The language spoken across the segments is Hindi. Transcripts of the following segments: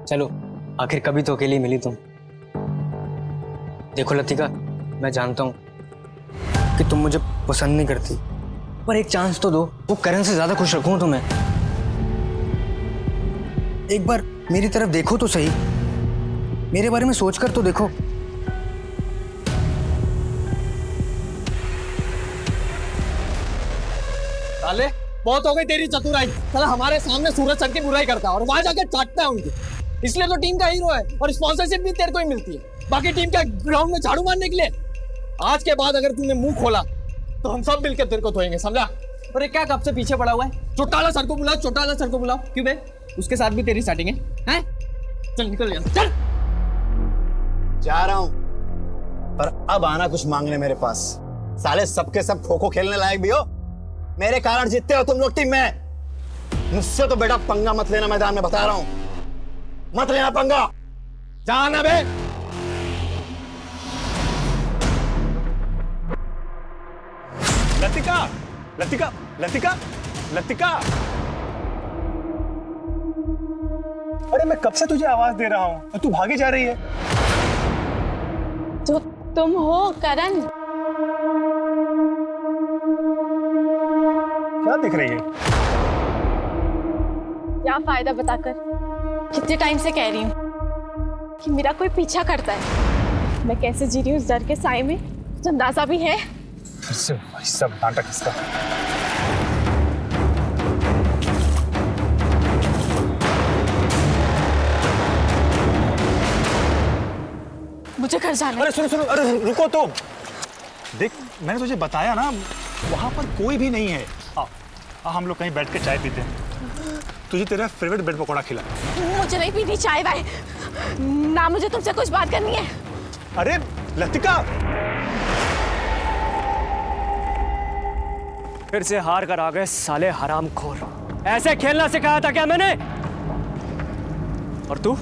चलो आखिर कभी तो अकेली मिली तुम। देखो लतिका, मैं जानता हूँ कि तुम मुझे पसंद नहीं करती, पर एक चांस तो दो। वो करण से ज्यादा खुश रखूं तुम्हें। एक बार मेरी तरफ देखो तो सही, मेरे बारे में सोचकर तो देखो। साले बहुत हो गई तेरी चतुराई। साला हमारे सामने सूरज सर की बुराई करता है और वहां जाके चाटता है उनकी। इसलिए तो टीम का हीरो है और स्पॉन्सरशिप भी तेरे को ही मिलती है, बाकी टीम के ग्राउंड में झाड़ू मारने के लिए। आज के बाद अगर तूने मुंह खोला तो हम सब मिलकर तेरे को धोएंगे, समझा? और ये क्या कब से पीछे पड़ा हुआ है? चौटाला सर को बुलाओ, चौटाला सर को बुलाओ। क्यों बे, उसके साथ भी तेरी सेटिंग है? हैं? चल निकल यहाँ, चल। जा रहा हूं, पर अब आना कुछ मांगने मेरे पास। साले सबके सब खो खो खेलने लायक भी हो, मेरे कारण जीतते हो तुम लोग टीम में। मुझसे तो बेटा पंगा मत लेना, मैदान में बता रहा हूं, मत लेना पंगा। जाना बे। लतिका, लतिका, लतिका, लतिका। अरे मैं कब से तुझे आवाज दे रहा हूं और तू भागी जा रही है। तो तुम हो करण? क्या दिख रही है? क्या फायदा बताकर? कितने टाइम से कह रही हूँ कि मेरा कोई पीछा करता है। मैं कैसे जी रही हूँ उस डर के साए में, कुछ अंदाजा भी है? फिर से वही सब नाटक इसका। मुझे घर जाना है। अरे सुनो सुनो, अरे रुको तो। देख मैंने तुझे बताया ना, वहां पर कोई भी नहीं है। हम लोग कहीं बैठ के चाय पीते हैं। तुझे तेरा फेवरेट ब्रेड पकौड़ा खिला। मुझे नहीं पीनी चाय वाय ना, मुझे तुमसे कुछ बात करनी है। अरे लतिका, फिर से हार कर आ गए साले हरामखोर। ऐसे खेलना सिखाया था क्या मैंने? और तू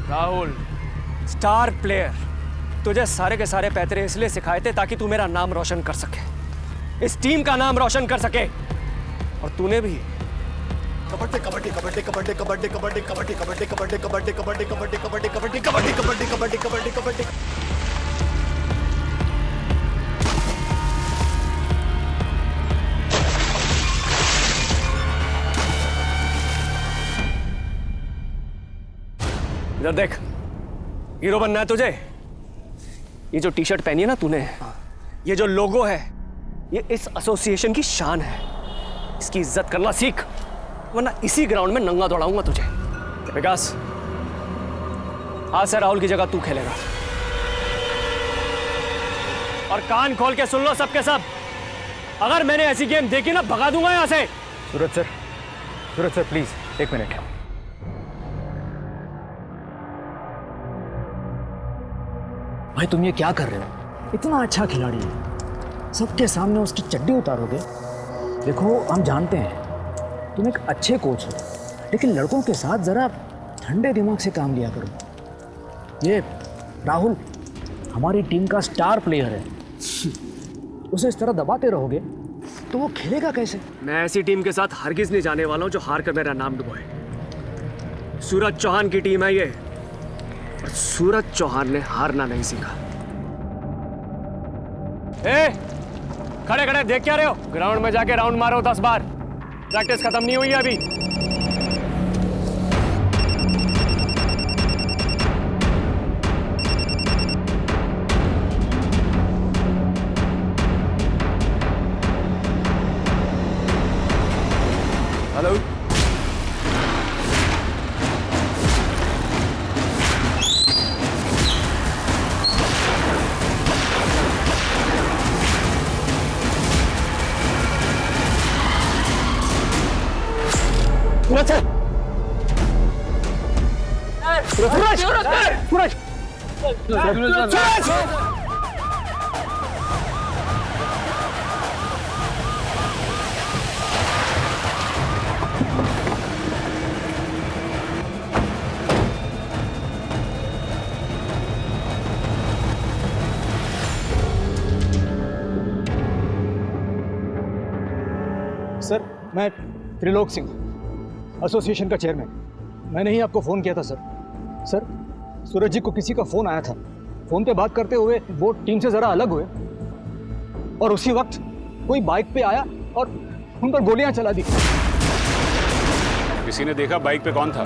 राहुल, स्टार प्लेयर, तुझे सारे के सारे पैतरे इसलिए सिखाए थे ताकि तू मेरा नाम रोशन कर सके, इस टीम का नाम रोशन कर सके। और तूने भी कबड्डी कबड्डी कबड्डी कबड्डी कबड्डी कबड्डी कबड्डी कबड्डी कबड्डी कबड्डी कबड्डी कबड्डी कबड्डी कबड्डी कबड्डी कबड्डी कबड्डी कबड्डी कबड्डी। इधर देख, हीरो बनना है तुझे? ये जो टी शर्ट पहनी है ना तूने, ये जो लोगो है, ये इस एसोसिएशन की शान है। इसकी इज्जत करना सीख, वरना इसी ग्राउंड में नंगा दौड़ाऊंगा तुझे। विकास, आज से राहुल की जगह तू खेलेगा। और कान खोल के सुन लो सबके सब, अगर मैंने ऐसी गेम देखी ना, भगा दूंगा यहां से। सूरज सर प्लीज एक मिनट। भाई तुम ये क्या कर रहे हो? इतना अच्छा खिलाड़ी है, सबके सामने उसकी चड्डी उतारोगे? देखो हम जानते हैं तुम एक अच्छे कोच हो, लेकिन लड़कों के साथ जरा ठंडे दिमाग से काम लिया करो। ये राहुल हमारी टीम का स्टार प्लेयर है, उसे इस तरह दबाते रहोगे तो वो खेलेगा कैसे? मैं ऐसी टीम के साथ हरगिज नहीं जाने वाला हूं जो हार कर मेरा नाम डुबोए। सूरज चौहान की टीम है ये, और सूरज चौहान ने हारना नहीं सीखा। खड़े खड़े देख क्या रहे हो? ग्राउंड में जाके राउंड मारो 10 बार। प्रैक्टिस खत्म नहीं हुई है अभी। हेलो, सर मैं त्रिलोक सिंह, एसोसिएशन का चेयरमैन। मैंने ही आपको फ़ोन किया था सर। सर, सूरज जी को किसी का फोन आया था। फोन पे बात करते हुए वो टीम से जरा अलग हुए और उसी वक्त कोई बाइक पे आया और उन पर गोलियां चला दी। किसी ने देखा बाइक पे कौन था?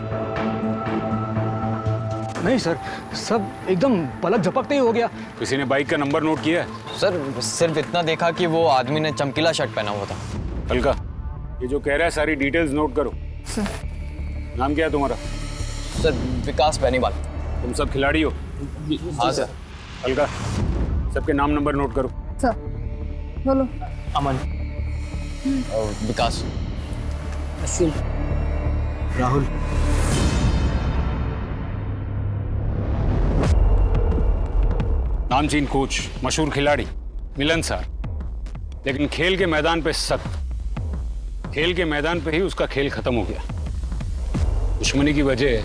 नहीं सर, सब एकदम पलक झपकते ही हो गया। किसी ने बाइक का नंबर नोट किया है? सर सिर्फ इतना देखा कि वो आदमी ने चमकीला शर्ट पहना हुआ था। हल्का, ये जो कह रहा है सारी डिटेल्स नोट करो। सर। नाम क्या है तुम्हारा? सर विकास बेनीवाल। तुम सब खिलाड़ी हो? हाँ सर। हल्का, सबके नाम नंबर नोट करो। सर बोलो। अमन और विकास। राहुल। नामचीन कोच, मशहूर खिलाड़ी, मिलनसार, लेकिन खेल के मैदान पे सख्त। खेल के मैदान पे ही उसका खेल खत्म हो गया। दुश्मनी की वजह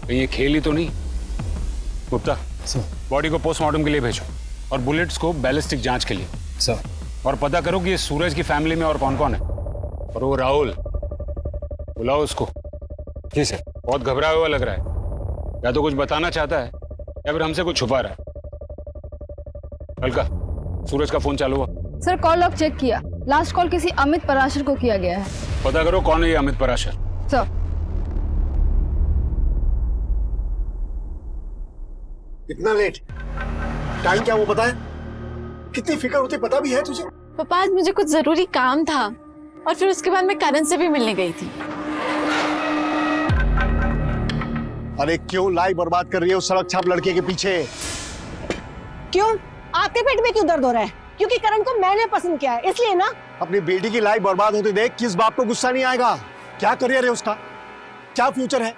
कहीं ये खेल ही तो नहीं। गुप्ता, बॉडी को पोस्टमार्टम के लिए भेजो और बुलेट्स को बैलिस्टिक जांच के लिए। सर। और पता करो कि ये सूरज की फैमिली में और कौन कौन है। और वो राहुल, बुलाओ उसको। जी सर। बहुत घबराया हुआ लग रहा है, या तो कुछ बताना चाहता है या फिर हमसे कुछ छुपा रहा है। हल्का, सूरज का फोन चालू हुआ? सर कॉल लॉग चेक किया। लास्ट कॉल किसी अमित पराशर को किया गया है। पता करो कौन है ये अमित पराशर। सर। इतना लेट? टाइम क्या वो पता है? कितनी फिक्र होती पता भी है तुझे? पापा आज मुझे कुछ जरूरी काम था और फिर उसके बाद मैं करण से भी मिलने गई थी। अरे क्यों लाइफ बर्बाद कर रही है उस सड़क छाप लड़के के पीछे? क्यों? आपके पेट में क्यों दर्द हो रहा है? क्योंकि करण को मैंने पसंद किया है इसलिए ना। अपनी बेटी की लाइफ बर्बाद होते देख किस बाप को गुस्सा नहीं आएगा? क्या करियर है उसका, क्या फ्यूचर है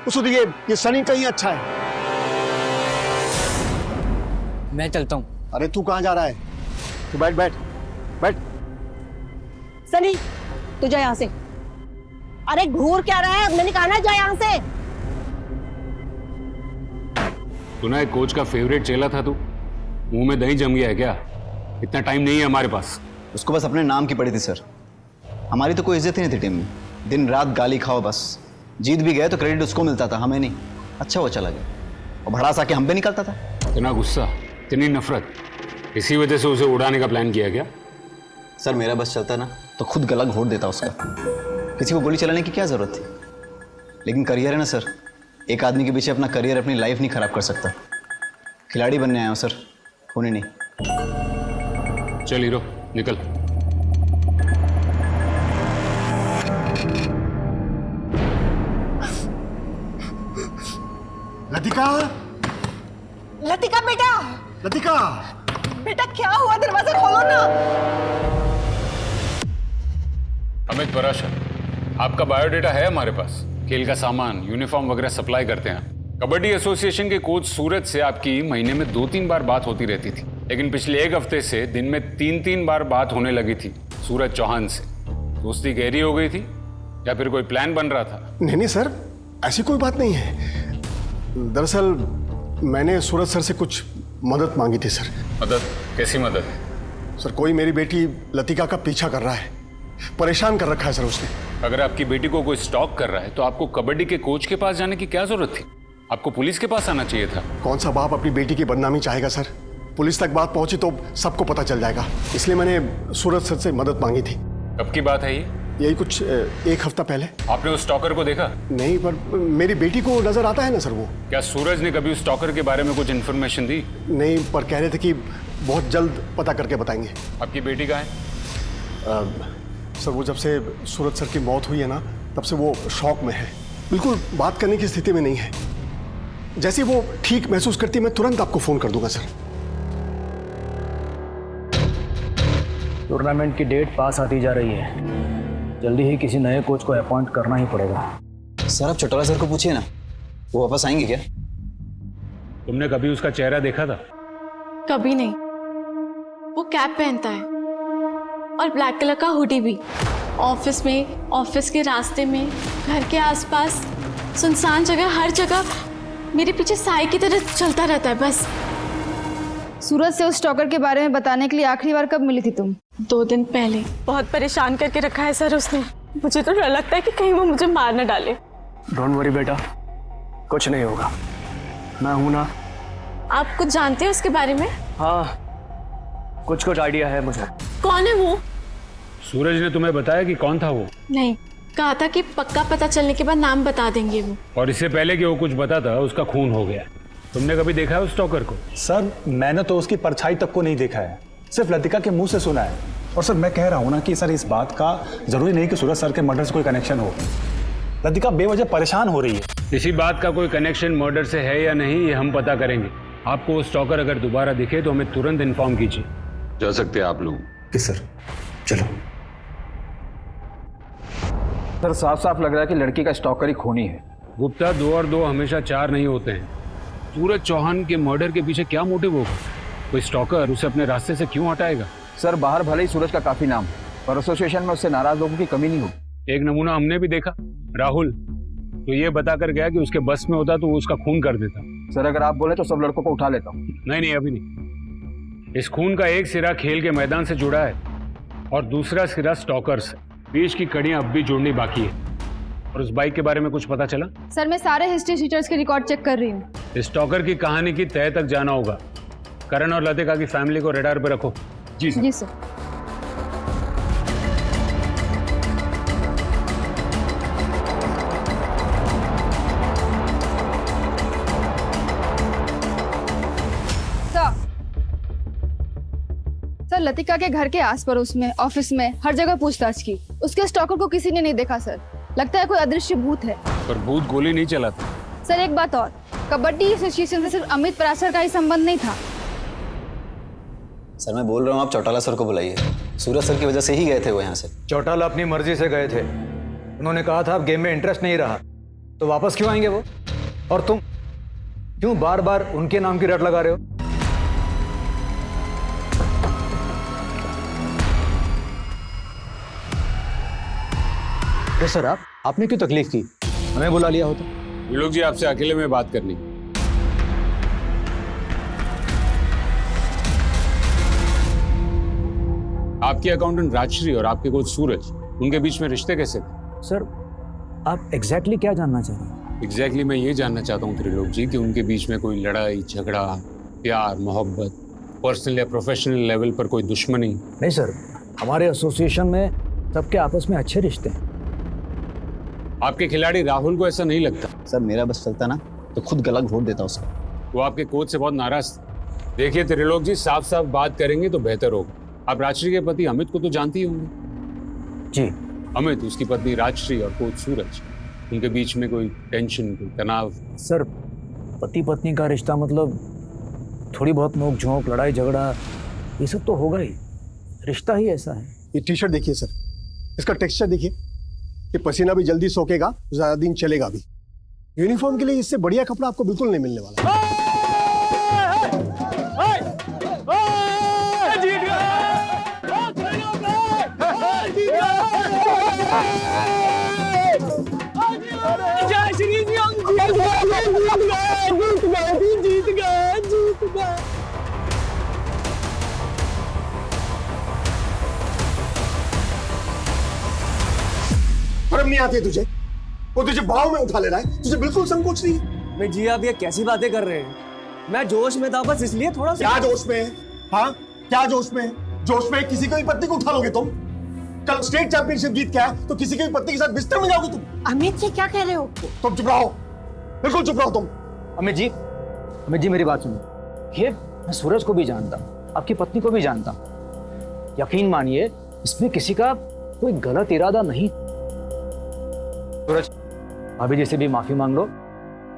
उसको? ये सनी कहीं अच्छा है। मैं चलता हूँ। अरे तू कहाँ जा रहा है? तू बैठ बैठ बैठ। सनी तू जा यहाँ से। अरे घूर क्या रहा है? मैंने कहा ना जा यहाँ से। सुना है कोच का फेवरेट चेला था तू? मुंह में दही जम गया है क्या? इतना टाइम नहीं है हमारे पास। उसको बस अपने नाम की पड़ी थी सर। हमारी तो कोई इज्जत ही नहीं थी टीम में। दिन रात गाली खाओ बस। जीत भी गए तो क्रेडिट उसको मिलता था, हमें नहीं। अच्छा वो चला गया और भड़ास आके हम पे निकलता था। इतना गुस्सा, इतनी नफरत, इसी वजह से उसे उड़ाने का प्लान किया क्या? सर मेरा बस चलता ना तो खुद गला घोट देता उसका। किसी को गोली चलाने की क्या जरूरत थी? लेकिन करियर है ना सर, एक आदमी के पीछे अपना करियर, अपनी लाइफ नहीं खराब कर सकता। खिलाड़ी बनने आया हूं सर, होने नहीं। चल हीरो निकल। लतिका, लतिका बेटा, लतिका बेटा क्या हुआ? दरवाजा खोलो ना। अमित पराशर, आपका बायोडेटा है हमारे पास। खेल का सामान, यूनिफॉर्म वगैरह सप्लाई करते हैं। कबड्डी एसोसिएशन के कोच सूरज से आपकी महीने में 2-3 बार बात होती रहती थी, लेकिन पिछले 1 हफ्ते से दिन में 3-3 बार बात होने लगी थी सूरज चौहान से। दोस्ती गहरी हो गई थी या फिर कोई प्लान बन रहा था? नहीं सर, ऐसी कोई बात नहीं है। दरअसल मैंने सूरज सर से कुछ मदद मांगी थी सर। मदद? कैसी मदद? सर कोई मेरी बेटी लतिका का पीछा कर रहा है, परेशान कर रखा है सर उसने। अगर आपकी बेटी को कोई स्टॉक कर रहा है तो आपको कबड्डी के कोच के पास जाने की क्या जरूरत थी? आपको पुलिस के पास आना चाहिए था। कौन सा बाप अपनी बेटी की बदनामी चाहेगा सर? पुलिस तक बात पहुंची तो सबको पता चल जाएगा, इसलिए मैंने सूरज सर से मदद मांगी थी। कब की बात है ये? यही कुछ 1 हफ्ता पहले। आपने उस स्टॉकर को देखा? नहीं, पर मेरी बेटी को नजर आता है ना सर वो। क्या सूरज ने कभी उस स्टॉकर के बारे में कुछ इन्फॉर्मेशन दी? नहीं, पर कह रहे थे कि बहुत जल्द पता करके बताएंगे। आपकी बेटी कहाँ है? सर वो जब से सूरज सर की मौत हुई है ना, तब से वो शॉक में है, बिल्कुल बात करने की स्थिति में नहीं है। जैसे वो ठीक महसूस करती मैं तुरंत आपको फोन कर दूंगा सर। टूर्नामेंट की डेट पास आती जा रही है, जल्दी ही किसी नए कोच को अपॉइंट करना ही पड़ेगा। सर आप चटोला सर को पूछिए ना, वो वापस आएंगे क्या? तुमने कभी उसका चेहरा देखा था? कभी नहीं। वो कैप पहनता है और ब्लैक कलर का हुडी भी। ऑफिस में, ऑफिस के रास्ते में, घर के आसपास, सुनसान जगह, हर जगह मेरे पीछे साए की तरह चलता रहता है बस। सूरज से उस स्टॉकर के बारे में बताने के लिए आखिरी बार कब मिली थी तुम? 2 दिन पहले। बहुत परेशान करके रखा है सर उसने। मुझे तो डर लगता है कि कहीं वो मुझे मार न डाले। डोंट वरी बेटा, कुछ नहीं होगा। मैं हूं ना। आप कुछ जानते हैं उसके बारे में? हाँ, कुछ कुछ आइडिया है मुझे। कौन है वो? सूरज ने तुम्हें बताया कि कौन था वो? नहीं, कहा था कि पक्का पता चलने के बाद नाम बता देंगे वो। और इससे पहले कि वो कुछ बताता उसका खून हो गया। तुमने कभी देखा है उस स्टॉकर को? सर मैंने तो उसकी परछाई तक को नहीं देखा है, सिर्फ लतिका के मुंह से सुना है। और सर मैं कह रहा हूँ ना कि सर इस बात का जरूरी नहीं कि सूरज सर के मर्डर से कोई कनेक्शन हो। लतिका बेवजह परेशान हो रही है। इसी बात का कोई कनेक्शन मर्डर से है या नहीं ये हम पता करेंगे। आपको वो स्टॉकर अगर दोबारा दिखे तो हमें तुरंत इन्फॉर्म कीजिए। जा सकते हैं आप लोग? कि सर चलो। सर साफ साफ लग रहा है कि लड़की का स्टॉकर ही खूनी है। गुप्ता, 2 और 2 हमेशा 4 नहीं होते हैं। सूरज चौहान के मर्डर के पीछे क्या मोटिव होगा? कोई स्टॉकर उसे अपने रास्ते से क्यों हटाएगा? सर बाहर भले ही सूरज का काफी नाम है, पर एसोसिएशन में उससे नाराज लोगों की कमी नहीं होगी। एक नमूना हमने भी देखा, राहुल तो ये बताकर गया कि उसके बस में होता तो वो उसका खून कर देता। सर अगर आप बोले तो सब लड़कों को उठा लेता हूँ। नहीं, अभी नहीं। इस खून का एक सिरा खेल के मैदान से जुड़ा है और दूसरा सिरा स्टॉकर से। बीच की कड़ियां अब भी जोड़नी बाकी है। और उस बाइक के बारे में कुछ पता चला? सर मैं सारे हिस्ट्री शीटर्स के रिकॉर्ड चेक कर रही हूँ। इस स्टॉकर की कहानी की तह तक जाना होगा। करण और लतिका की फैमिली को रडार पे रखो। जी सर। सर लतिका के घर के आस पड़ोस में, ऑफिस में, हर जगह पूछताछ की। उसके स्टॉकर को किसी ने नहीं देखा सर। लगता है कोई अदृश्य भूत है। पर भूत गोली नहीं चलाता। सर एक बात और, कबड्डी एसोसिएशन से सिर्फ अमित पराशर का ही संबंध नहीं था। सर मैं बोल रहा हूँ आप चौटाला सर को बुलाइए। सूरज सर की वजह से ही गए थे वो यहाँ से। चौटाला अपनी मर्जी से गए थे। उन्होंने कहा था अब गेम में इंटरेस्ट नहीं रहा, तो वापस क्यों आएंगे वो? और तुम क्यों बार बार उनके नाम की रट लगा रहे हो? सर आपने क्यों तकलीफ की? हमें बुला लिया होता। ये लोग जी आपसे अकेले में बात करनी। आपके अकाउंटेंट राजश्री और आपके कोच सूरज, उनके बीच में रिश्ते कैसे थे? सर आप एग्जैक्टली क्या जानना चाह रहे हैं? एग्जैक्टली मैं ये जानना चाहता हूँ त्रिलोक जी कि उनके बीच में कोई लड़ाई झगड़ा, प्यार, मोहब्बत, पर्सनल या प्रोफेशनल लेवल पर कोई दुश्मनी? नहीं सर, हमारे एसोसिएशन में सबके आपस में अच्छे रिश्ते हैं। आपके खिलाड़ी राहुल को ऐसा नहीं लगता? सर मेरा बस चलता ना तो खुद गला घोट देता उसको। वो आपके कोच से बहुत नाराज थे। देखिए त्रिलोक जी, साफ साफ बात करेंगे तो बेहतर होगा। आप राजश्री के पति अमित को तो जानती ही होंगे। जी। अमित, उसकी पत्नी राजश्री और कोच सूरज, उनके बीच में कोई टेंशन, कोई तनाव? सर पति पत्नी का रिश्ता मतलब थोड़ी बहुत नोक झोंक, लड़ाई झगड़ा, ये सब तो होगा ही। रिश्ता ही ऐसा है। ये टी शर्ट देखिए सर, इसका टेक्सचर देखिए। ये पसीना भी जल्दी सोखेगा, ज्यादा दिन चलेगा भी। यूनिफॉर्म के लिए इससे बढ़िया कपड़ा आपको बिल्कुल नहीं मिलने वाला। शर्म नहीं आती है तुझे? वो तुझे भाव में उठा ले रहा है, तुझे बिल्कुल संकोच नहीं है। मैं जी आप ये कैसी बातें कर रहे हैं? मैं जोश में था बस, इसलिए थोड़ा सा। क्या जोश में है? हाँ क्या जोश में है? जोश में किसी की भी पत्नी को उठा लोगे तुम? कल स्टेट चैंपियनशिप जीत के आए तो किसी की भी पत्नी के साथ बिस्तर में जाओगे तुम? अमित जी क्या कह रहे हो? तुम चुप रहो, बिल्कुल चुप रहो तुम। अमित जी मेरी बात सुनिए। ये मैं सूरज को भी जानता, आपकी पत्नी को भी जानता। यकीन मानिए इसमें किसी का कोई गलत इरादा नहीं। सूरज भाभी जी से भी माफी मांग लो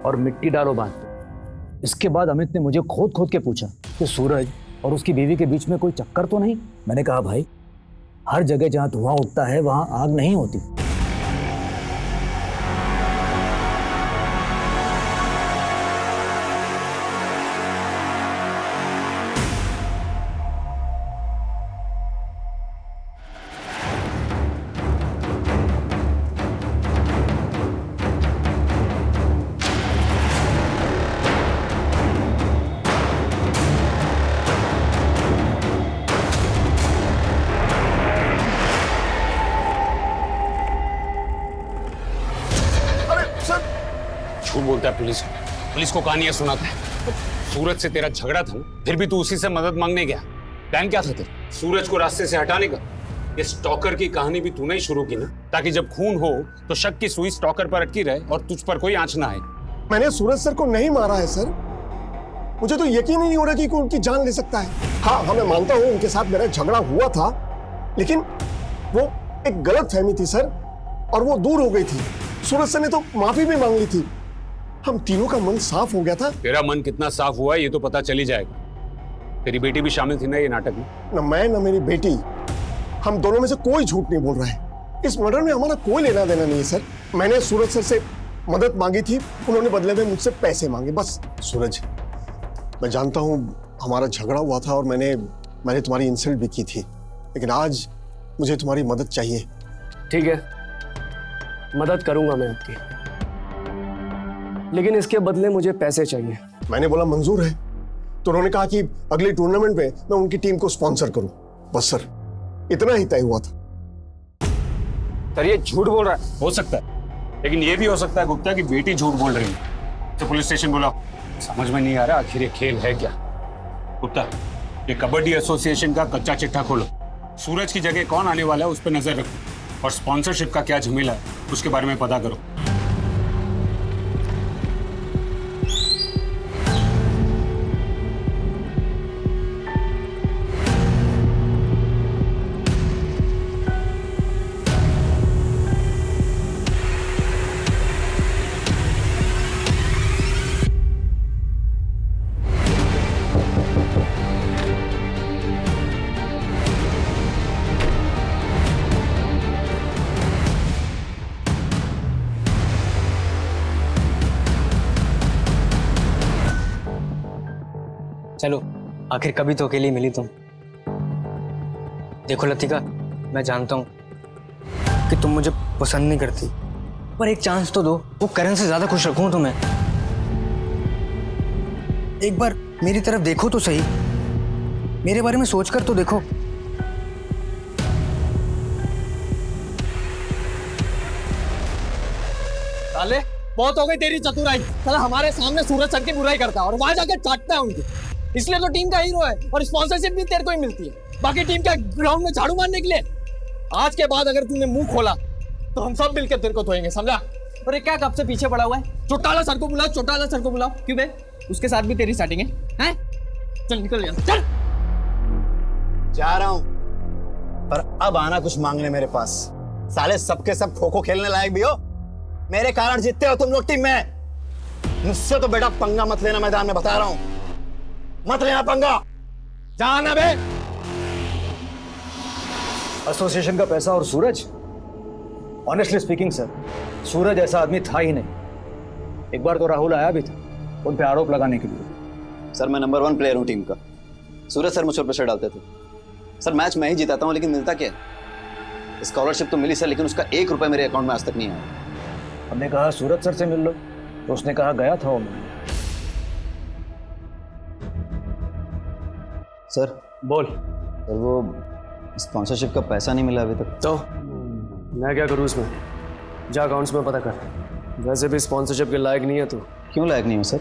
और मिट्टी डालो बात पे। इसके बाद अमित ने मुझे खोद खोद के पूछा कि सूरज और उसकी बीवी के बीच में कोई चक्कर तो नहीं। मैंने कहा भाई, हर जगह जहां धुआं उठता है वहां आग नहीं होती। झूठ बोलता है पुलिस। पुलिस को कहानियां सुनाता है। सूरज से तेरा झगड़ा था ना, फिर भी तू उसी से मदद मांगने गया। प्लान क्या था तेरा? सूरज को रास्ते से हटाने का। ये स्टॉकर की कहानी भी तूने ही शुरू की ना, ताकि जब खून हो तो शक की सुई स्टॉकर पर अटकी रहे और तुझ पर कोई आंच ना आए। मैंने सूरज सर को नहीं मारा है सर। मुझे तो यकीन ही नहीं हो रहा कि कोई उनकी जान ले सकता है। हाँ, मैं मानता हूँ उनके साथ मेरा झगड़ा हुआ था, लेकिन वो एक गलत फहमी थी सर, और वो दूर हो गई थी। सूरज सर ने तो माफी भी मांग ली थी। हम तीनों का मन साफ हो गया था। तेरा मन कितना साफ हुआ है ये तो पता चल ही जाएगा। तेरी बेटी भी शामिल थी ना ये नाटक में? न मैं न मेरी बेटी, हम दोनों में से कोई झूठ नहीं बोल रहा है। इस मर्डर में हमारा कोई लेना देना नहीं है सर। मैंने सूरज सर से मदद मांगी थी, उन्होंने बदले में मुझसे पैसे मांगे, बस। सूरज, मैं जानता हूँ हमारा झगड़ा हुआ था और मैंने तुम्हारी इंसल्ट भी की थी, लेकिन आज मुझे तुम्हारी मदद चाहिए। ठीक है, मदद करूंगा मैं आपकी, लेकिन इसके बदले मुझे पैसे चाहिए। मैंने बोला मंजूर है, तो उन्होंने कहा कि अगले टूर्नामेंट में मैं उनकी टीम को स्पॉन्सर करूं। बस सर, इतना ही तय हुआ था। सर ये झूठ बोल रहा है। हो सकता है, लेकिन ये भी हो सकता है गुप्ता की बेटी झूठ बोल रही है। तो पुलिस स्टेशन बुलाओ। समझ में नहीं आ रहा आखिर ये खेल है क्या। गुप्ता, ये कबड्डी एसोसिएशन का कच्चा चिट्ठा खोलो। सूरज की जगह कौन आने वाला है उस पर नजर रखो, और स्पॉन्सरशिप का क्या झमेला है उसके बारे में पता करो। चलो, आखिर कभी तो अकेली मिली तुम। देखो लतिका, मैं जानता हूँ कि तुम मुझे पसंद नहीं करती, पर एक चांस तो दो। वो करण से ज्यादा खुश रखूं तुम्हें। एक बार मेरी तरफ देखो तो सही, मेरे बारे में सोचकर तो देखो। साले, बहुत हो गई तेरी चतुराई। साला हमारे सामने सूरज सर की बुराई करता है और वहां जाकर चाटता है उनकी। इसलिए तो टीम का हीरो है, और स्पॉन्सरशिप भी तेरे को ही मिलती है। बाकी टीम का ग्राउंड में झाड़ू मारने के लिए। आज के बाद अगर तूने मुंह खोला तो हम सब मिलकर तेरे को धोएंगे, समझा? और ये क्या कब से पीछे पड़ा हुआ है? चौटाला सर को बुलाओ, चौटाला सर को बुलाओ। क्यों बे, उसके साथ भी तेरी सेटिंग है? हैं? चल निकल यहाँ, चल। जा रहा हूं, पर अब आना कुछ मांगने मेरे पास। साले सबके सब खो खो खेलने लायक भी हो, मेरे कारण जीतते हो तुम लोग टीम में। मुझसे तो बेटा पंगा मत लेना, मैदान में बता रहा हूं, मत लेना पंगा। जाना बे। एसोसिएशन का पैसा और सूरज, ऑनेस्टली स्पीकिंग सर, सूरज ऐसा आदमी था ही नहीं। एक बार तो राहुल आया भी था उन पे आरोप लगाने के लिए। सर मैं नंबर 1 प्लेयर हूं टीम का। सूरज सर मुझ पर प्रेशर डालते थे। सर मैच मैं ही जिताता हूं, लेकिन मिलता क्या? स्कॉलरशिप तो मिली सर, लेकिन उसका 1 रुपया मेरे अकाउंट में आज तक नहीं आया। हमने कहा सूरज सर से मिल लो, तो उसने कहा गया था वो। सर बोल। सर वो स्पॉन्सरशिप का पैसा नहीं मिला अभी तक। तो मैं क्या करूँ उसमें? जा अकाउंट्स में पता कर। वैसे भी स्पॉन्सरशिप के लायक नहीं है तू। क्यों लायक नहीं हूँ सर?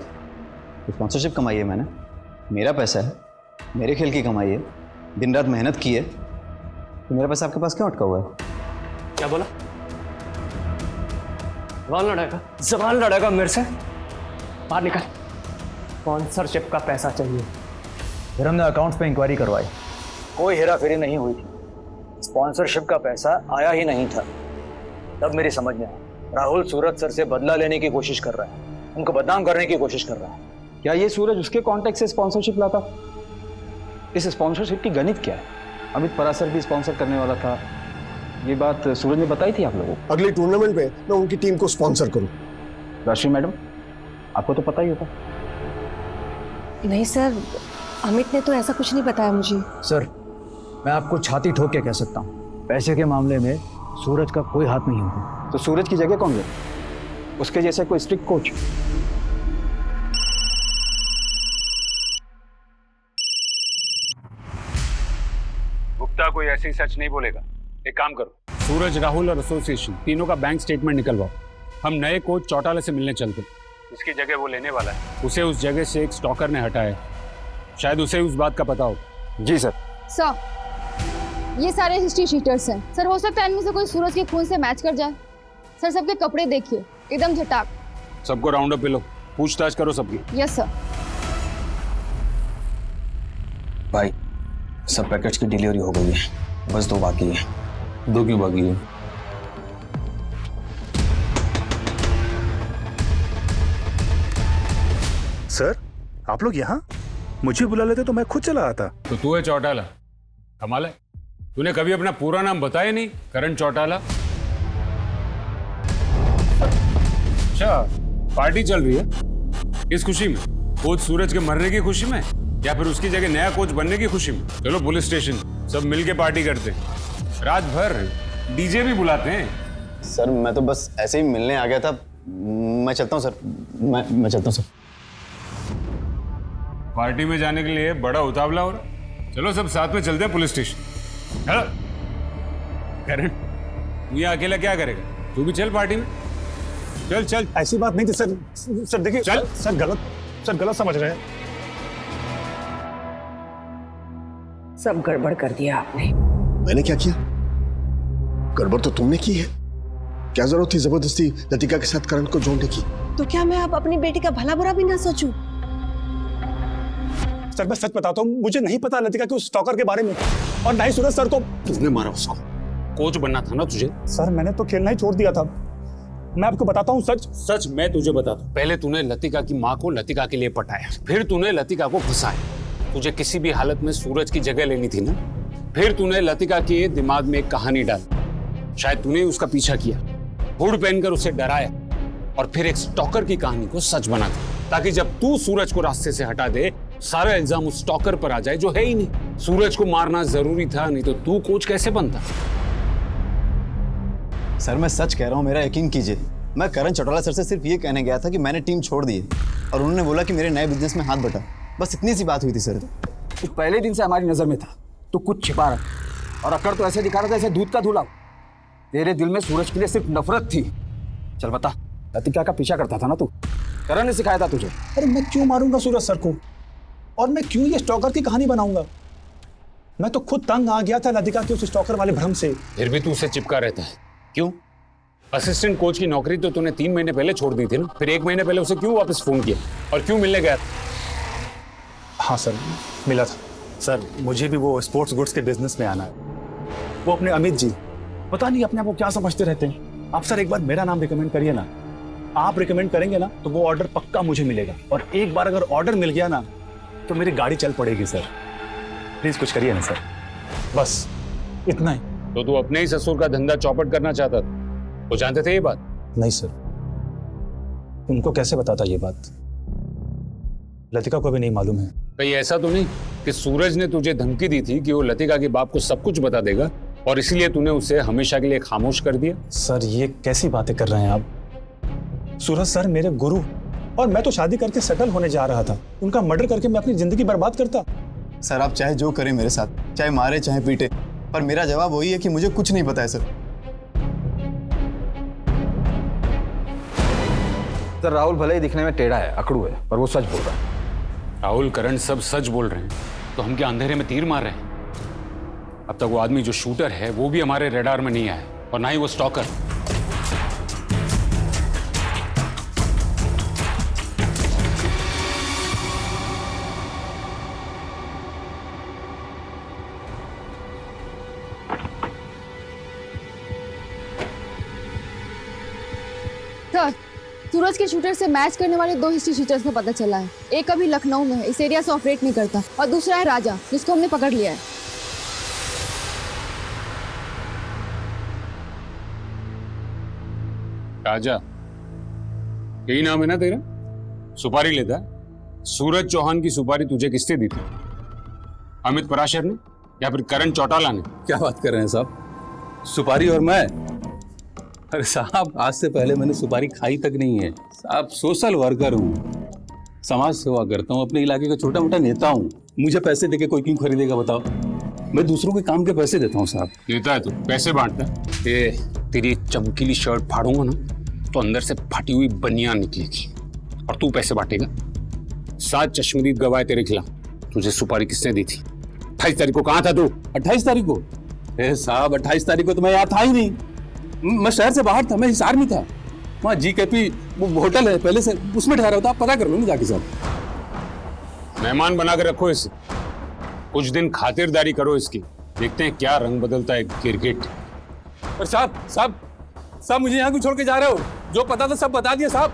स्पॉन्सरशिप कमाई है मैंने, मेरा पैसा है, मेरे खेल की कमाई है, दिन रात मेहनत की है, तो मेरा पैसा आपके पास क्यों अटका हुआ है? क्या बोला? जबान लड़ेगा मेरे से? बाहर निकल। स्पॉन्सरशिप का पैसा चाहिए। फिर हमने अकाउंट्स पे इंक्वायरी करवाई, कोई हेरा फेरी नहीं हुई थी। स्पॉन्सरशिप का पैसा आया ही नहीं था। तब मेरी समझ में आया, राहुल सूरज सर से बदला लेने की कोशिश कर रहा है, उनको बदनाम करने की कोशिश कर रहा है। क्या ये सूरज उसके कॉन्टेक्ट से स्पॉन्सरशिप लाता? इस स्पॉन्सरशिप की गणित क्या है? अमित परासर भी स्पॉन्सर करने वाला था, ये बात सूरज ने बताई थी आप लोगों को। अगले टूर्नामेंट में मैं उनकी टीम को स्पॉन्सर करूं। राशि मैडम, आपको तो पता ही होता। नहीं सर, अमित ने तो ऐसा कुछ नहीं बताया मुझे। सर, मैं आपको छाती ठोक के कह सकता हूँ, पैसे के मामले में सूरज का कोई हाथ नहीं होगा। तो सूरज की जगह कौन ले? उसके जैसा कोई स्ट्रिक्ट कोच। गुप्ता कोई ऐसी सच नहीं बोलेगा। एक काम करो, सूरज, राहुल और एसोसिएशन तीनों का बैंक स्टेटमेंट निकलवाओ। हम नए कोच चौटाला से मिलने चलते। उसकी जगह वो लेने वाला है। उसे उस जगह से एक स्टॉकर ने हटाया, शायद उसे उस बात का पता हो। जी सर। सर ये सारे हिस्ट्री शीटर्स हैं सर, हो सकता है इनमें से कोई सूरज के खून से मैच कर जाए। सर सबके कपड़े देखिए एकदम झटाक। सबको राउंड अप पे लो, पूछताछ करो सबकी। Yes sir. भाई सब पैकेट्स की डिलीवरी हो गई है, बस 2 बाकी है। 2 क्यों बाकी है? सर आप लोग यहाँ? मुझे बुला लेते तो मैं खुद चला आता। तो तू है चौटाला? कमाल है, तूने कभी अपना पूरा नाम बताया नहीं, करण चौटाला। अच्छा, पार्टी चल रही है इस खुशी में? कोच सूरज के मरने की खुशी में, या फिर उसकी जगह नया कोच बनने की खुशी में? चलो पुलिस स्टेशन, सब मिलके पार्टी करते हैं, रात भर डीजे भी बुलाते हैं। सर मैं तो बस ऐसे ही मिलने आ गया था, मैं चलता हूँ सर, मैं चलता हूँ सर। पार्टी में जाने के लिए बड़ा उतावला हो रहा। चलो सब साथ में चलते हैं पुलिस स्टेशन। चलो करण, तू यहाँ अकेला क्या करेगा? तू भी चल पार्टी में, चल चल। ऐसी बात नहीं थी सर। सर देखिए, चल। सर गलत समझ रहे हैं। सब गड़बड़ कर दिया आपने। मैंने क्या किया? गड़बड़ तो तुमने की है। क्या जरूरत थी जबरदस्ती लतिका के साथ करण को जोड़ने की? तो क्या मैं अब अपनी बेटी का भला बुरा भी ना सोचूं? सर मैं सच बताता हूँ, मुझे नहीं पता लतिका के उस स्टॉकर के बारे में, और ना ही सूरज सर को। तुमने मारा उसको? कोच बनना था ना तुझे। सर मैंने तो खेलना ही छोड़ दिया था। मैं आपको बताता हूँ सच मैं तुझे बताता हूँ। पहले तूने लतिका की माँ को लतिका के लिए पटाया, फिर तूने लतिका को फंसाया। तुझे किसी भी हालत में सूरज की जगह लेनी थी ना। फिर तूने लतिका के दिमाग में एक कहानी डाली, शायद तूने उसका पीछा किया, हुड पहनकर उसे डराया, और फिर एक स्टॉकर की कहानी को सच बना दिया, ताकि जब तू सूरज को रास्ते से हटा दे, सारा इल्जाम उस स्टॉकर पर आ जाए जो है ही नहीं। सूरज को मारना जरूरी था, नहीं तो तू कोच कैसे बनता? सर मैं सच कह रहा हूँ, मेरा यकीन कीजिए। मैं करण चौटाला सर से सिर्फ ये कहने गया था कि मैंने टीम छोड़ दी है, और उन्होंने बोला कि मेरे नए बिजनेस में हाथ बटा। बस इतनी सी बात हुई थी सर। तू पहले दिन से हमारी नजर में था, तो कुछ छिपा रहा, और अकड़ तो ऐसे दिखा रहा था जैसे दूध का धुला। तेरे दिल में सूरज के लिए सिर्फ नफरत थी। चल बता, लतिका का पीछा करता था ना तू? करण ने सिखाया था तुझे। अरे मैं क्यों मारूंगा सूरज सर को, और मैं क्यों ये स्टॉकर की कहानी बनाऊंगा? मैं तो खुद तंग आ गया था लतिका के उस स्टॉकर वाले भ्रम से। फिर भी तू उसे चिपका रहता है, क्यों? असिस्टेंट कोच की नौकरी तो तूने 3 महीने पहले छोड़ दी थी ना, फिर 1 महीने पहले उसे क्यों वापस फोन किया, और क्यों मिलने गया? हाँ सर, मिला था। सर मुझे भी वो स्पोर्ट्स गुड्स के बिजनेस में आना है। वो अपने अमित जी पता नहीं अपने आप को क्या समझते रहते हैं। आप सर एक बार मेरा नाम रिकमेंड करिए ना। आप रिकमेंड करेंगे ना तो वो ऑर्डर पक्का मुझे मिलेगा, और एक बार अगर ऑर्डर मिल गया ना तो मेरी गाड़ी चल पड़ेगी। सर प्लीज कुछ करिए ना सर, बस इतना ही। तो तू अपने ही ससुर का धंधा चौपट करना चाहता था, वो जानते थे ये बात? नहीं सर, उनको कैसे बताता ये बात? लतिका को भी नहीं मालूम है। कहीं ऐसा तो नहीं कि सूरज ने तुझे धमकी दी थी कि वो लतिका के बाप को सब कुछ बता देगा, और इसीलिए तूने उसे हमेशा के लिए खामोश कर दिया? सर ये कैसी बातें कर रहे हैं आप? सूरज सर मेरे गुरु, और मैं तो शादी करके सेटल होने जा रहा था। उनका मर्डर करके मैं अपनी जिंदगी बर्बाद करता? सर आप चाहे जो करें मेरे साथ, चाहे मारे चाहे पीटे, पर मेरा जवाब वही है कि मुझे कुछ नहीं पता है सर। सर राहुल भले ही दिखने में टेढ़ा है, अकड़ू है, पर वो सच बोल रहा है। राहुल करण सब सच बोल रहे हैं, तो हम क्या अंधेरे में तीर मार रहे हैं? अब तक वो आदमी जो शूटर है वो भी हमारे रडार में नहीं आया, और ना ही वो स्टॉकर। सर सूरज के शूटर से मैच करने वाले 2 हिस्ट्री शूटर्स का पता चला है। एक अभी लखनऊ में है, इस एरिया से ऑपरेट नहीं करता, और दूसरा है राजा, जिसको हमने पकड़ लिया है। राजा, यही नाम है ना तेरा? सुपारी लेता है? सूरज चौहान की सुपारी तुझे किसने दी थी? अमित पराशर ने, या फिर करण चौटाला ने? क्या बात कर रहे हैं साहब? सुपारी और मैं? अरे साहब आज से पहले मैंने सुपारी खाई तक नहीं है साहब। सोशल वर्कर हूँ, समाज सेवा करता हूँ, अपने इलाके का छोटा मोटा नेता हूँ। मुझे पैसे देके कोई क्यों खरीदेगा बताओ? मैं दूसरों के काम के पैसे देता हूँ साहब। नेता है तू, पैसे बांटता है। ये तेरी चमकीली शर्ट फाड़ूंगा ना तो अंदर से फटी हुई बनियान निकलेगी, और तू पैसे बांटेगा। 7 चश्मदीद गवाह तेरे खिलाफ। तुझे सुपारी किसने दी थी? 28 तारीख को कहाँ था तू? 28 तारीख को? साहब 28 तारीख को तो मैं यहाँ था ही नहीं। मैं शहर से बाहर था, मैं हिसार में था। वहाँ GKP वो होटल है पहले से, उसमें ठहरा होता। आप पता कर लो ना जाके साहब। मेहमान बना कर रखो इसे, कुछ दिन खातिरदारी करो इसकी, देखते हैं क्या रंग बदलता है गिरगिट। और साहब मुझे यहाँ क्यों छोड़ के जा रहे हो? जो पता था सब बता दिया साहब।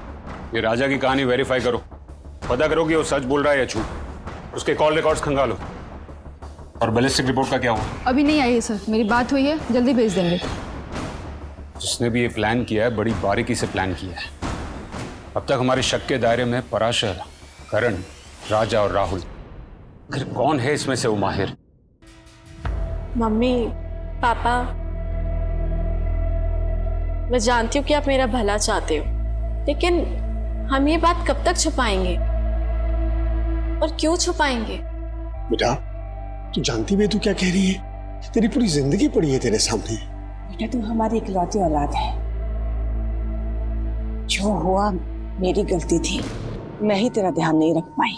ये राजा की कहानी वेरीफाई करो, पता करो कि वो सच बोल रहा है या झूठ। उसके कॉल रिकॉर्ड्स खंगालो। और बैलिस्टिक रिपोर्ट का क्या हुआ? अभी नहीं आई है सर, मेरी बात हुई है, जल्दी भेज देंगे। जिसने भी ये प्लान किया है बड़ी बारीकी से प्लान किया है। अब तक हमारे शक के दायरे में पराशर, करण, राजा और राहुल। आखिर कौन है इसमें से वो माहिर? मम्मी, पापा, मैं जानती हूँ कि आप मेरा भला चाहते हो, लेकिन हम ये बात कब तक छुपाएंगे और क्यों छुपाएंगे? बेटा तू जानती भी तू क्या कह रही है? तेरी पूरी जिंदगी पड़ी है तेरे सामने। बेटा तू हमारी इकलौती औलाद है। जो हुआ मेरी गलती थी, मैं ही तेरा ध्यान नहीं रख पाई।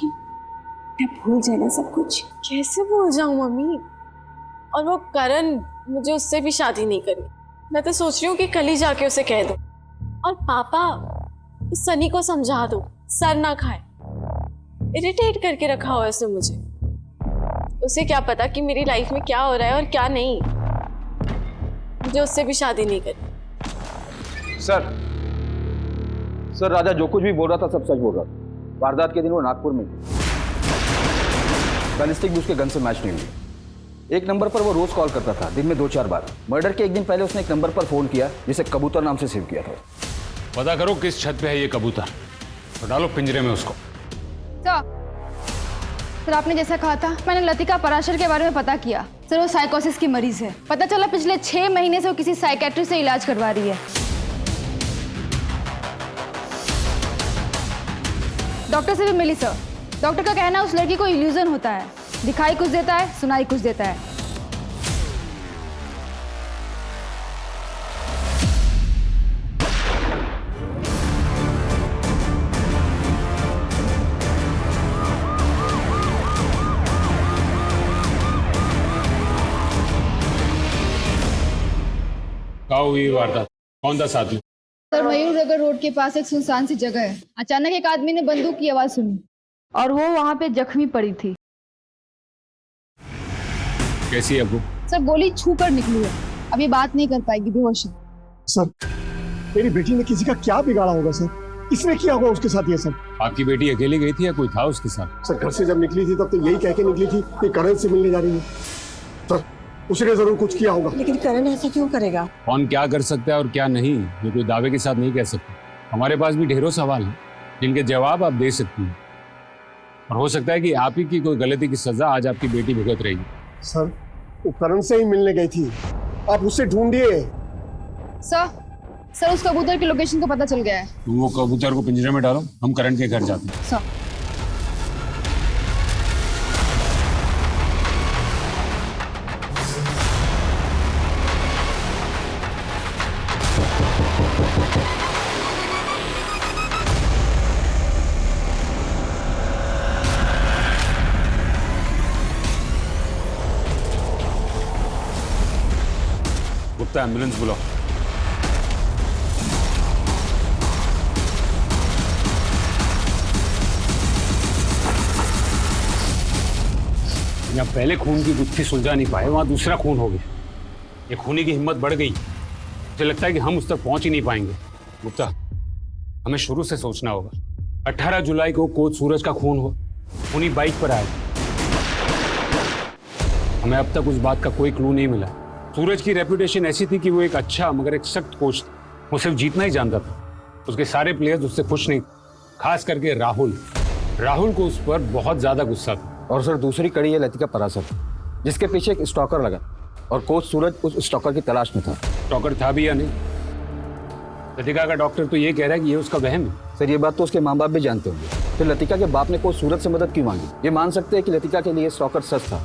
बेटा भूल जाना सब कुछ। कैसे भूल जाऊं मम्मी? और वो करण, मुझे उससे भी शादी नहीं करनी। मैं तो सोच रही हूँ कि कल ही जाके उसे कह दूं। और पापा, उस सनी को समझा दो, सर ना खाए। इरिटेट करके रखा हुआ है उसने मुझे। उसे क्या पता कि मेरी लाइफ में क्या हो रहा है और क्या नहीं। मुझे उससे भी शादी नहीं करनी। सर राजा जो कुछ भी बोल रहा था सब सच बोल रहा था। वारदात के दिन वो नागपुर में थी। बैलिस्टिक भी उसके गन से मैच नहीं हुई। एक नंबर पर वो रोज कॉल करता था, दिन में 2-4 बार। मर्डर के एक दिन पहले उसने एक नंबर पर फोन किया जिसे कबूतर नाम से सेव किया था। पता करो किस छत पे है ये कबूतर, तो डालो पिंजरे में उसको। सर आपने जैसा कहा था, मैंने लतिका पराशर के बारे में पता किया। सर वो साइकोसिस की मरीज है। पता चला पिछले 6 महीने से वो किसी साइकेट्रिस्ट से इलाज करवा रही है। डॉक्टर से भी मिली सर। डॉक्टर का कहना है उस लड़की को इल्यूजन होता है, दिखाई कुछ देता है, सुनाई कुछ देता है। क्या हुई वारदात? कौन था साथ में? सर मयूर नगर रोड के पास एक सुनसान सी जगह है। अचानक एक आदमी ने बंदूक की आवाज सुनी और वो वहाँ पे जख्मी पड़ी थी। कैसी है वो? सर गोली छू कर निकली है, अभी बात नहीं कर पाएगी, बेहोश है। सर मेरी बेटी ने किसी का क्या बिगाड़ा होगा सर? किसने किया होगा उसके साथ ये सब? आपकी बेटी अकेली गई थी या कोई था उसके साथ? सर घर से जब निकली थी तब तो यही कह के निकली थी कि करण से मिलने जा रही है। सर उसने जरूर कुछ किया होगा। लेकिन करण ऐसा क्यों करेगा? कौन क्या कर सकता है और क्या नहीं, ये कोई दावे के साथ नहीं कह सकते। हमारे पास भी ढेरों सवाल हैं जिनके जवाब आप दे सकती हैं, और हो सकता है कि आप ही की कोई गलती की सजा आज आपकी बेटी भुगत रही है। सर वो करण से ही मिलने गई थी, आप उससे ढूंढिए। सर उस कबूतर की लोकेशन का पता चल गया है। तुम वो कबूतर को पिंजरे में डालो, हम करण के घर जाते हैं। सर गुप्ता एम्बुलेंस बुलाओ। यहाँ पहले खून की गुत्थी सुलझा नहीं पाए, वहां दूसरा खून हो गया। ये खूनी की हिम्मत बढ़ गई। मुझे लगता है कि हम उस तक पहुंच ही नहीं पाएंगे। गुप्ता हमें शुरू से सोचना होगा। 18 जुलाई को कोच सूरज का खून हो, खूनी बाइक पर आए। हमें अब तक उस बात का कोई क्लू नहीं मिला। सूरज की रेपुटेशन ऐसी थी कि वो एक अच्छा मगर एक सख्त कोच था। वो सिर्फ जीतना ही जानता था। उसके सारे प्लेयर्स उससे खुश नहीं, खास करके राहुल को उस पर बहुत ज्यादा गुस्सा था। और सर दूसरी कड़ी है लतिका पराशर, जिसके पीछे एक स्टॉकर लगा और कोच सूरज उस स्टॉकर की तलाश में था। स्टॉकर था भी या नहीं? लतिका का डॉक्टर तो ये कह रहा है कि ये उसका वहम है। सर ये बात तो उसके माँ बाप भी जानते होंगे। फिर लतिका के बाप ने कोच सूरज से मदद क्यों मांगी? ये मान सकते हैं कि लतिका के लिए स्टॉकर सच था,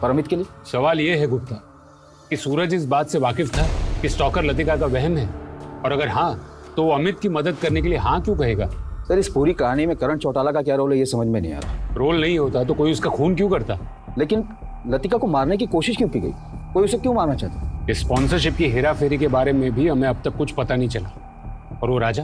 और अमित के लिए? सवाल ये है गुप्ता कि सूरज इस बात से वाकिफ था कि स्टॉकर लतिका का वहम है, और अगर हाँ तो वो अमित की मदद करने के लिए हाँ क्यों कहेगा? सर इस पूरी कहानी में करण चौटाला का क्या रोल है ये समझ में नहीं आ रहा। रोल नहीं होता तो कोई उसका खून क्यों करता? लेकिन लतिका को मारने की कोशिश क्यों की गई? कोई उसे क्यों मारना चाहता? स्पॉन्सरशिप की हेरा फेरी के बारे में भी हमें अब तक कुछ पता नहीं चला। और वो राजा,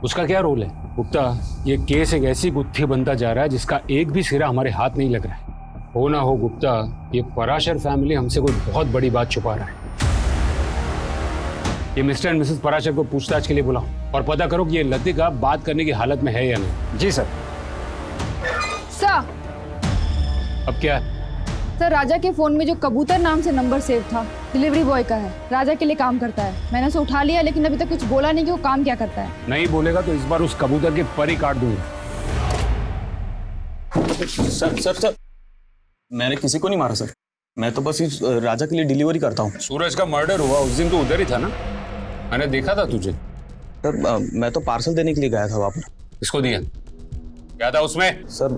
उसका क्या रोल है? गुप्ता, ये केस एक ऐसी गुत्थी बनता जा रहा है जिसका एक भी सिरा हमारे हाथ नहीं लग रहा है। हो ना हो गुप्ता, ये पराशर फैमिली हमसे कोई बहुत बड़ी बात छुपा रहा है। ये मिस्टर एंड मिसेस पराशर को पूछताछ के लिए बुलाओ और पता करो कि ये लतिका बात करने की हालत में है या नहीं। जी सर। सर अब क्या? सर राजा के फोन में जो कबूतर नाम से नंबर सेव था डिलीवरी बॉय का है, राजा के लिए काम करता है। मैंने उसे उठा लिया लेकिन अभी तक कुछ बोला नहीं कि वो काम क्या करता है। नहीं बोलेगा तो इस बार उस कबूतर के पर ही काट दूंगा। सर सर सर, मैंने किसी को नहीं मारा सर, मैं तो बस इस राजा के लिए डिलीवरी करता हूँ। सूरज का मर्डर हुआ उस दिन तो उधर ही था ना? मैंने देखा था तुझे। सर मैं तो पार्सल देने के लिए गया था वहाँ पर। किसको दिया? क्या था उसमें? सर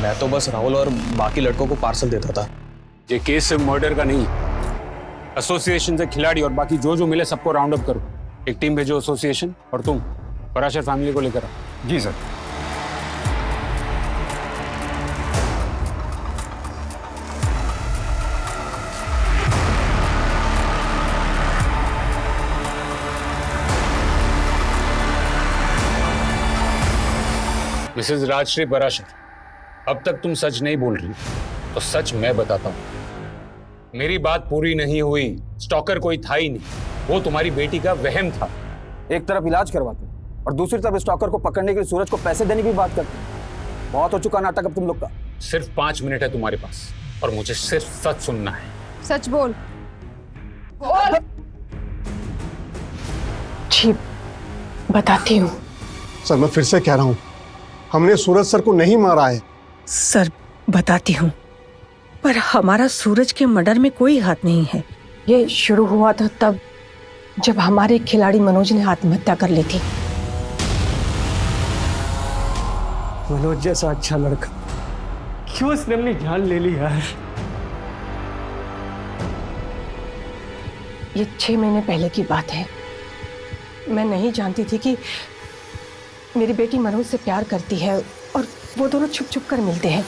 मैं तो बस राहुल और बाकी लड़कों को पार्सल देता था। ये केस सिर्फ मर्डर का नहीं, एसोसिएशन से खिलाड़ी और बाकी जो मिले सबको राउंड अप करो। एक टीम भेजो एसोसिएशन, और तुम पराशर फैमिली को लेकर आओ। जी सर। मिसेज राजश्री पराशर, अब तक तुम सच नहीं बोल रही, तो सच मैं बताता हूँ। मेरी बात पूरी नहीं हुई। स्टॉकर कोई था ही नहीं, वो तुम्हारी बेटी का वहम था। एक तरफ इलाज करवाते और दूसरी तरफ स्टॉकर को पकड़ने के लिए सूरज को पैसे देने की बात करते। बहुत हो चुका नाटक अब तुम लोग का। सिर्फ 5 मिनट है तुम्हारे पास और मुझे सिर्फ सच सुनना है। सच बोल। जी बताती हूँ। सर मैं फिर से कह रहा हूँ, हमने सूरज सर को नहीं मारा है। सर बताती हूँ, पर हमारा सूरज के मर्डर में कोई हाथ नहीं है। ये शुरू हुआ था तब जब हमारे खिलाड़ी मनोज ने आत्महत्या कर ली थी। मनोज जैसा अच्छा लड़का क्यों उसने अपनी जान ले ली यार? ये 6 महीने पहले की बात है। मैं नहीं जानती थी कि मेरी बेटी मनोज से प्यार करती है और वो दोनों छुप छुप कर मिलते हैं।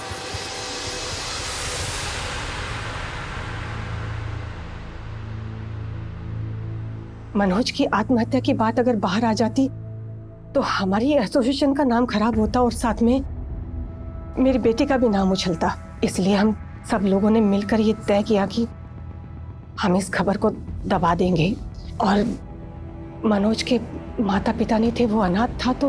मनोज की आत्महत्या की बात अगर बाहर आ जाती तो हमारी एसोसिएशन का नाम खराब होता और साथ में मेरी बेटी का भी नाम उछलता। इसलिए हम सब लोगों ने मिलकर ये तय किया कि हम इस खबर को दबा देंगे। और मनोज के माता पिता नहीं थे, वो अनाथ था, तो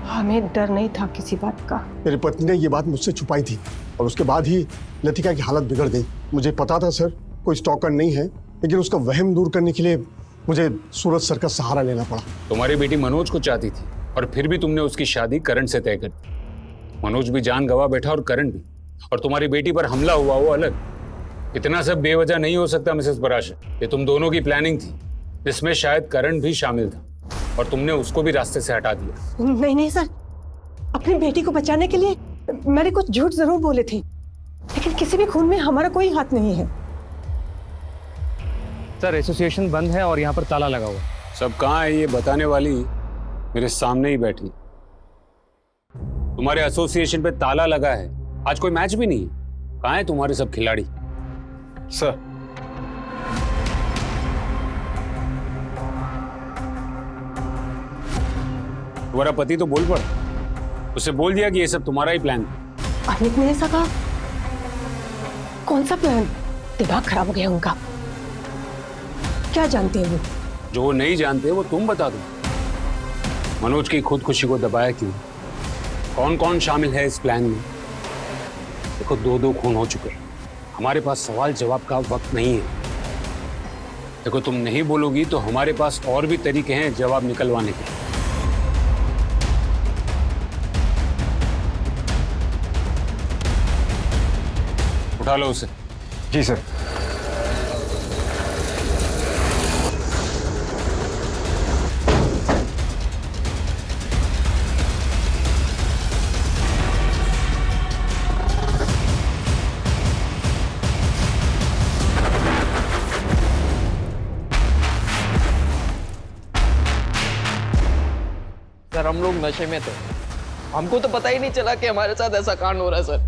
हमें डर नहीं था किसी बात का। मेरी पत्नी ने ये बात मुझसे छुपाई थी और उसके बाद ही लतिका की हालत बिगड़ गई। मुझे पता था सर कोई स्टॉकर नहीं है, लेकिन उसका वहम दूर करने के लिए मुझे सूरज सर का सहारा लेना पड़ा। तुम्हारी बेटी मनोज को चाहती थी और फिर भी तुमने उसकी शादी करण से तय कर दी। मनोज भी जान गवा बैठा और करण भी, और तुम्हारी बेटी पर हमला हुआ वो अलग। इतना सब बेवजह नहीं हो सकता मिसेस पराशर। ये तुम दोनों की प्लानिंग थी, जिसमें शायद करण भी शामिल था और तुमने उसको भी रास्ते से हटा दिया। नहीं नहीं सर, अपनी बेटी को बचाने के लिए मैंने कुछ झूठ जरूर बोले थे, लेकिन किसी भी खून में हमारा कोई हाथ नहीं है। सर एसोसिएशन बंद है और यहाँ पर ताला लगा हुआ है। सब कहाँ है ये बताने वाली मेरे सामने ही बैठी। तुम्हारे एसोसिएशन पे ताला लगा है, आज कोई मैच भी नहीं है। कहाँ है तुम्हारे सब खिलाड़ी? सर तुम्हारा पति तो बोल पड़, उसे बोल दिया कि ये सब तुम्हारा ही प्लान था। अमित ने ऐसा कहा? कौन सा प्लान? दिमाग खराब हो गया उनका। क्या जानते हैं वो? जो वो नहीं जानते वो तुम बता दो। मनोज की खुदकुशी को दबाया क्यों? कौन कौन शामिल है इस प्लान में? देखो 2 खून हो चुके हैं, हमारे पास सवाल जवाब का वक्त नहीं है। देखो तुम नहीं बोलोगी तो हमारे पास और भी तरीके हैं जवाब निकलवाने के। उठा लो उसे। जी सर। सर सर हम लोग नशे में थे, हमको तो पता ही नहीं चला कि हमारे साथ ऐसा कांड हो रहा है सर।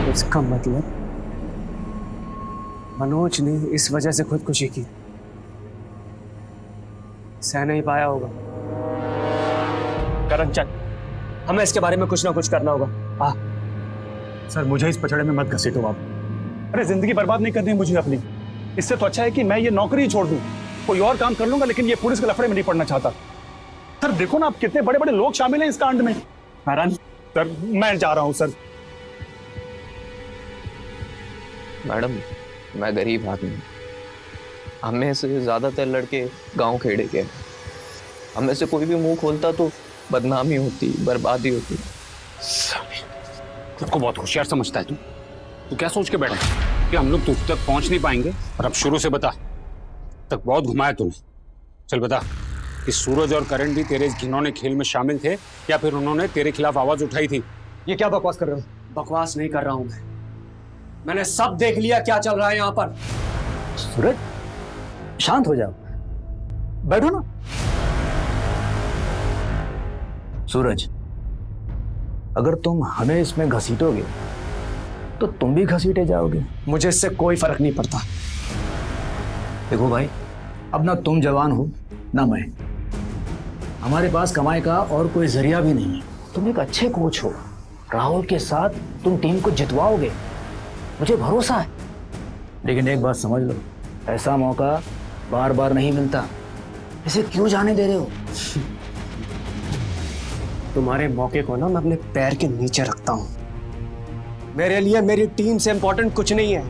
इसका मतलब मनोज ने इस वजह से खुदकुशी की, सह नहीं पाया होगा। करण चल, हमें इसके बारे में कुछ ना कुछ करना होगा। सर मुझे इस पचड़े में मत घसीटो आप। अरे जिंदगी बर्बाद नहीं करनी मुझे अपनी। इससे तो अच्छा है कि मैं ये नौकरी ही छोड़ दूं, कोई और काम कर लूंगा, लेकिन ये पुलिस के लफड़े में नहीं पड़ना चाहता। सर देखो ना, आप कितने बड़े बड़े लोग शामिल हैं इस कांड में। करण सर मैं जा रहा हूं सर। मैडम मैं गरीब आदमी, हमें से ज्यादातर लड़के गांव खेड़े के, हमें से कोई भी मुंह खोलता तो बदनामी होती, बर्बादी होती। खुद को बहुत होशियार समझता है तू क्या सोच के बैठा है कि हम लोग तुझ तक पहुंच नहीं पाएंगे? और अब शुरू से बता, तक बहुत घुमाया तूने। चल बता कि सूरज और करण भी तेरे इस घिनौने खेल में शामिल थे या फिर उन्होंने तेरे खिलाफ आवाज उठाई थी? ये क्या बकवास कर रहे हो? बकवास नहीं कर रहा हूं मैंने सब देख लिया क्या चल रहा है यहाँ पर। सूरज शांत हो जाओ, बैठो ना। सूरज अगर तुम हमें इसमें घसीटोगे तो तुम भी घसीटे जाओगे। मुझे इससे कोई फर्क नहीं पड़ता। देखो भाई, अब ना तुम जवान हो ना मैं, हमारे पास कमाई का और कोई जरिया भी नहीं है। तुम एक अच्छे कोच हो, राहुल के साथ तुम टीम को जितवाओगे, मुझे भरोसा है। लेकिन एक बात समझ लो, ऐसा मौका बार बार नहीं मिलता, इसे क्यों जाने दे रहे हो? तुम्हारे मौके को ना मैं अपने पैर के नीचे रखता हूं। मेरे लिए मेरी टीम से इंपॉर्टेंट कुछ नहीं है।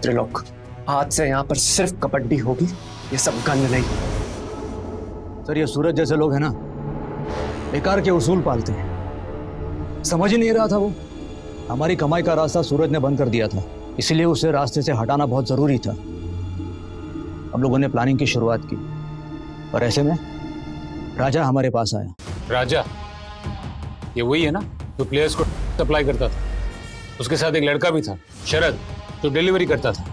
त्रिलोक, आज से यहाँ पर सिर्फ कबड्डी होगी, ये सब गंद नहीं। सर ये सूरज जैसे लोग हैं ना, बेकार के उसूल पालते हैं। समझ ही नहीं रहा था वो, हमारी कमाई का रास्ता सूरज ने बंद कर दिया था, इसीलिए उसे रास्ते से हटाना बहुत जरूरी था। हम लोगों ने प्लानिंग की शुरुआत की और ऐसे में राजा हमारे पास आया। राजा ये वही है ना जो प्लेयर्स को सप्लाई करता था? उसके साथ एक लड़का भी था शरद, जो डिलीवरी करता था।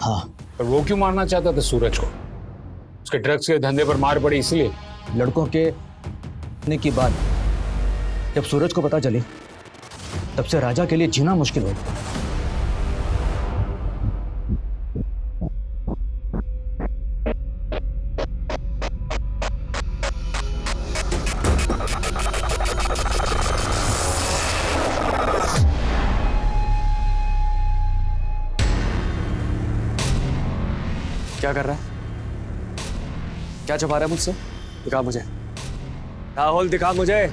हाँ, पर वो क्यों मारना चाहता था सूरज को? उसके ड्रग्स के धंधे पर मार पड़ी इसलिए? लड़कों के की बात जब सूरज को पता चली, तब से राजा के लिए जीना मुश्किल हो गया। क्या कर रहा है? क्या छुपा रहा है मुझसे? दिखा मुझे, राहुल दिखा मुझे।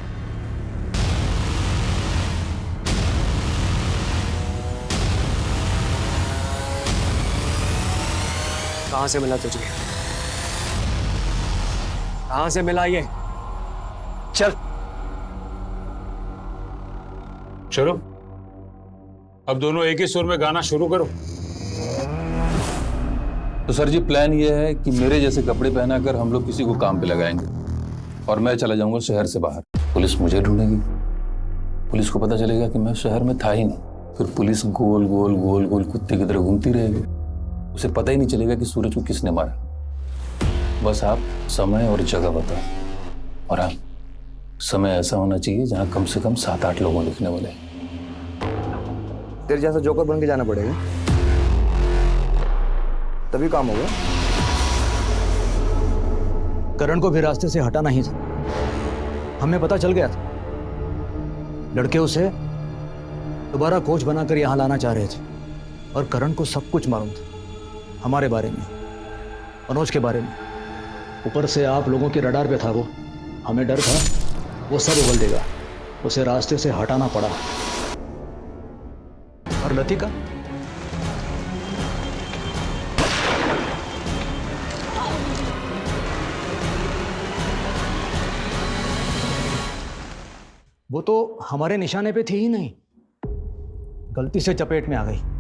कहां से मिला तुझे? कहां से मिला ये? चल चलो अब दोनों एक ही सुर में गाना शुरू करो। तो सर जी प्लान ये है कि मेरे जैसे कपड़े पहनाकर हम लोग किसी को काम पे लगाएंगे और मैं चला जाऊंगा शहर से बाहर। पुलिस मुझे ढूंढेगी, पुलिस को पता चलेगा कि मैं शहर में था ही नहीं, फिर पुलिस गोल गोल गोल गोल कुत्ते की तरह घूमती रहेगी, उसे पता ही नहीं चलेगा कि सूरज को किसने मारा। बस आप समय और जगह बताओ, और हाँ समय ऐसा होना चाहिए जहाँ कम से कम 7-8 लोगों लिखने वाले। तेरे जैसा जोकर बन के जाना पड़ेगा, तभी काम होगा। करण को भी रास्ते से हटाना ही था, हमें पता चल गया था। लड़के उसे दोबारा कोच बनाकर यहाँ लाना चाह रहे थे और करण को सब कुछ मालूम था, हमारे बारे में, मनोज के बारे में। ऊपर से आप लोगों के रडार पे था वो, हमें डर था वो सब उगल देगा, उसे रास्ते से हटाना पड़ा। और लतिका? वो तो हमारे निशाने पे थी ही नहीं, गलती से चपेट में आ गई।